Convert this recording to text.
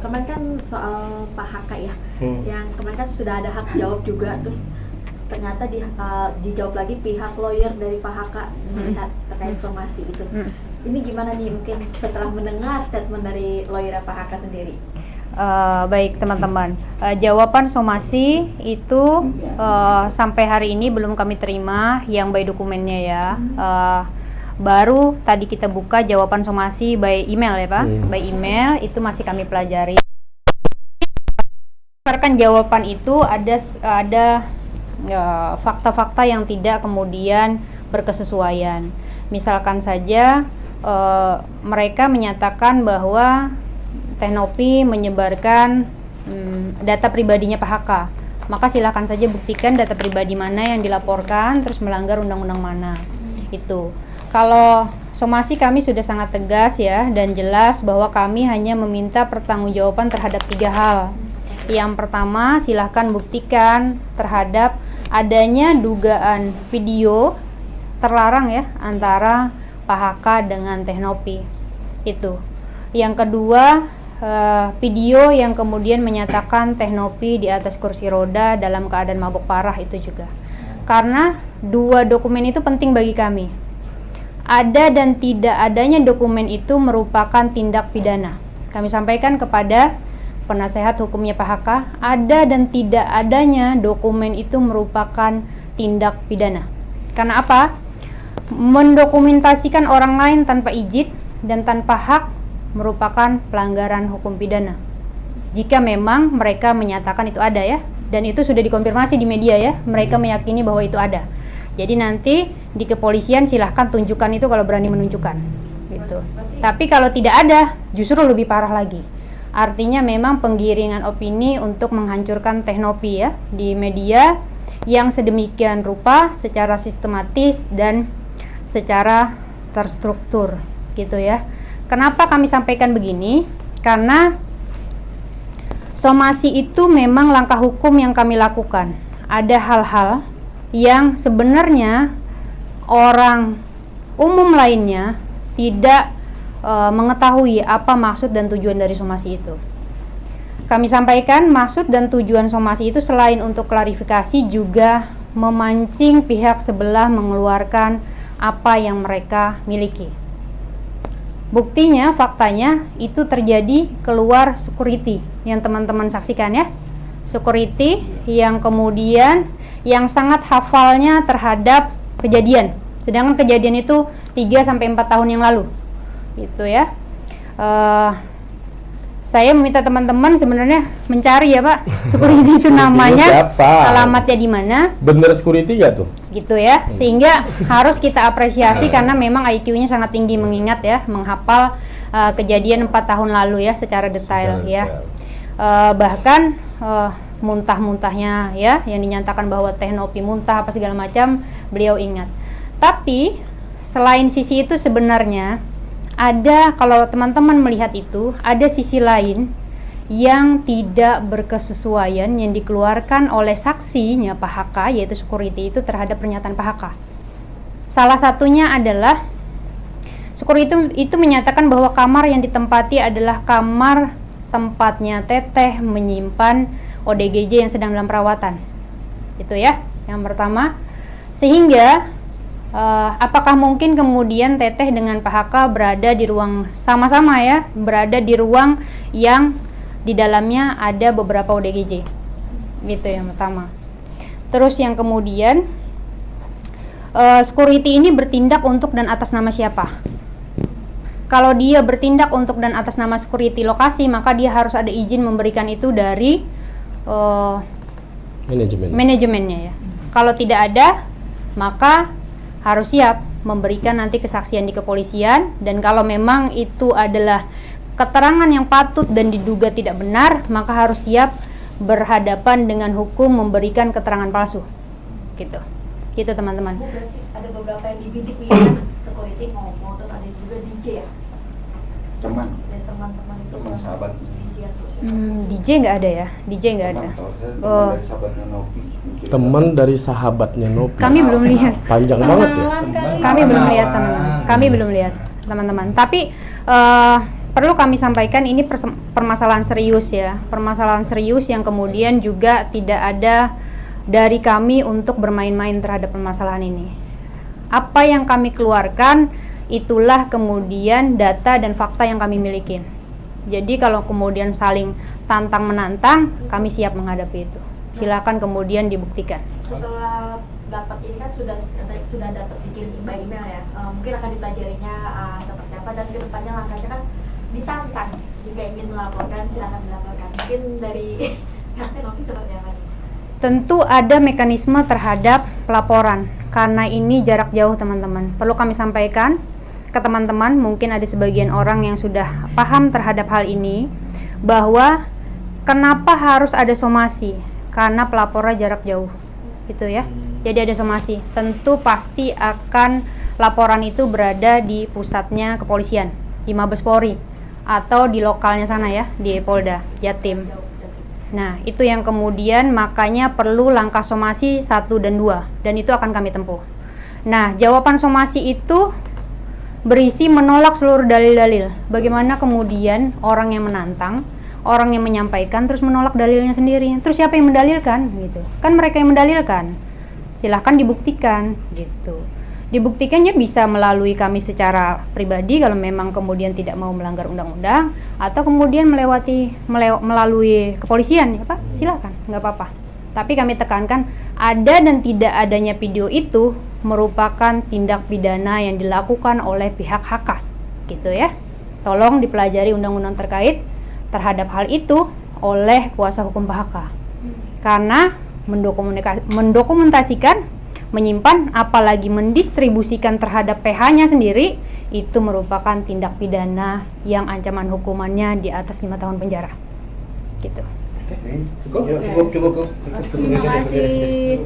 kemarin kan soal Pak Haka ya, yang kemarin kan sudah ada hak jawab juga, terus ternyata dijawab lagi pihak lawyer dari Pak Haka melihat terkait somasi itu. Ini gimana nih mungkin setelah mendengar statement dari lawyer Pak Haka sendiri? Baik teman-teman, jawaban somasi itu sampai hari ini belum kami terima yang by dokumennya ya. Baru tadi kita buka jawaban somasi by email ya Pak, by email itu masih kami pelajari. Berdasarkan jawaban itu ada fakta-fakta yang tidak kemudian berkesesuaian. Misalkan saja mereka menyatakan bahwa Teknopi menyebarkan data pribadinya Pak Haka. Maka silakan saja buktikan data pribadi mana yang dilaporkan, terus melanggar undang-undang mana. Itu. Kalau somasi kami sudah sangat tegas ya dan jelas bahwa kami hanya meminta pertanggungjawaban terhadap 3 hal. Yang pertama, silahkan buktikan terhadap adanya dugaan video terlarang ya antara Pak Haka dengan Teknopi. Itu. Yang kedua, video yang kemudian menyatakan Teknopi di atas kursi roda dalam keadaan mabuk parah itu juga. Karena 2 dokumen itu penting bagi kami. Ada dan tidak adanya dokumen itu merupakan tindak pidana. Kami sampaikan kepada penasehat hukumnya Pak Haka, ada dan tidak adanya dokumen itu merupakan tindak pidana. Karena apa? Mendokumentasikan orang lain tanpa izin dan tanpa hak merupakan pelanggaran hukum pidana. Jika memang mereka menyatakan itu ada ya, dan itu sudah dikonfirmasi di media ya, mereka meyakini bahwa itu ada. Jadi nanti di kepolisian silahkan tunjukkan itu kalau berani menunjukkan. Gitu. Tapi kalau tidak ada, justru lebih parah lagi. Artinya memang penggiringan opini untuk menghancurkan Teknopi ya di media yang sedemikian rupa, secara sistematis dan secara terstruktur, gitu ya. Kenapa kami sampaikan begini? Karena somasi itu memang langkah hukum yang kami lakukan. Ada hal-hal yang sebenarnya orang umum lainnya tidak mengetahui apa maksud dan tujuan dari somasi itu. Kami sampaikan maksud dan tujuan somasi itu selain untuk klarifikasi juga memancing pihak sebelah mengeluarkan apa yang mereka miliki. Buktinya, faktanya itu terjadi keluar security yang teman-teman saksikan ya. Security yang kemudian yang sangat hafalnya terhadap kejadian. Sedangkan kejadian itu 3-4 tahun yang lalu. Gitu ya. Saya meminta teman-teman sebenarnya mencari ya Pak, security itu namanya, alamatnya di mana. Bener security gak tuh? Gitu ya, sehingga harus kita apresiasi karena memang IQ-nya sangat tinggi mengingat ya, menghafal kejadian 4 tahun lalu ya secara detail ya. Bahkan muntah-muntahnya ya, yang dinyatakan bahwa Teknopi muntah apa segala macam, beliau ingat. Tapi selain sisi itu sebenarnya ada, kalau teman-teman melihat itu, ada sisi lain yang tidak berkesesuaian yang dikeluarkan oleh saksinya Pak Haka, yaitu security itu terhadap pernyataan Pak Haka. Salah satunya adalah security itu menyatakan bahwa kamar yang ditempati adalah kamar tempatnya Teteh menyimpan ODGJ yang sedang dalam perawatan. Itu ya, yang pertama. Sehingga apakah mungkin kemudian Teteh dengan Pak Haka berada di ruang sama-sama ya, berada di ruang yang di dalamnya ada beberapa ODGJ. Gitu yang pertama. Terus yang kemudian security ini bertindak untuk dan atas nama siapa? Kalau dia bertindak untuk dan atas nama security lokasi, maka dia harus ada izin memberikan itu dari manajemennya ya. Kalau tidak ada, maka harus siap memberikan nanti kesaksian di kepolisian, dan kalau memang itu adalah keterangan yang patut dan diduga tidak benar, maka harus siap berhadapan dengan hukum memberikan keterangan palsu. Gitu teman-teman. Berarti ada beberapa yang dibidik nih kan, security ngomong, terus ada juga DJ ya? Teman-teman itu sahabat. DJ nggak ada ya? DJ nggak ada. Teman dari sahabatnya Nopi. Kami belum lihat. Panjang banget ya. Kami belum lihat teman-teman. Tapi perlu kami sampaikan ini permasalahan serius ya, permasalahan serius yang kemudian juga tidak ada dari kami untuk bermain-main terhadap permasalahan ini. Apa yang kami keluarkan itulah kemudian data dan fakta yang kami miliki. Jadi kalau kemudian saling tantang menantang, kami siap menghadapi itu. Silakan kemudian dibuktikan. Setelah dapat ini kan sudah dapat bikin by email ya, mungkin akan dipelajarinya seperti apa, dan kedepannya langkahnya kan ditantang. Jika ingin melaporkan silakan dilaporkan. Mungkin dari Novi seperti apa? Tentu ada mekanisme terhadap pelaporan karena ini jarak jauh teman-teman. Perlu kami sampaikan ke teman-teman, mungkin ada sebagian orang yang sudah paham terhadap hal ini, bahwa kenapa harus ada somasi, karena pelapornya jarak jauh gitu ya. Jadi ada somasi, tentu pasti akan laporan itu berada di pusatnya kepolisian, di Mabes Polri atau di lokalnya sana ya, di Polda Jatim. Nah itu yang kemudian makanya perlu langkah somasi 1 dan 2, dan itu akan kami tempuh. Nah jawaban somasi itu berisi menolak seluruh dalil-dalil. Bagaimana kemudian orang yang menantang, orang yang menyampaikan terus menolak dalilnya sendiri. Terus siapa yang mendalilkan gitu? Kan mereka yang mendalilkan. Silahkan dibuktikan gitu. Dibuktikannya bisa melalui kami secara pribadi kalau memang kemudian tidak mau melanggar undang-undang, atau kemudian melalui kepolisian ya Pak, silakan, nggak apa-apa. Tapi kami tekankan, ada dan tidak adanya video itu merupakan tindak pidana yang dilakukan oleh pihak HK gitu ya. Tolong dipelajari undang-undang terkait terhadap hal itu oleh kuasa hukum PHK, karena mendokumentasikan, menyimpan, apalagi mendistribusikan terhadap PH-nya sendiri, itu merupakan tindak pidana yang ancaman hukumannya di atas 5 tahun penjara gitu. Cukup. Terima kasih.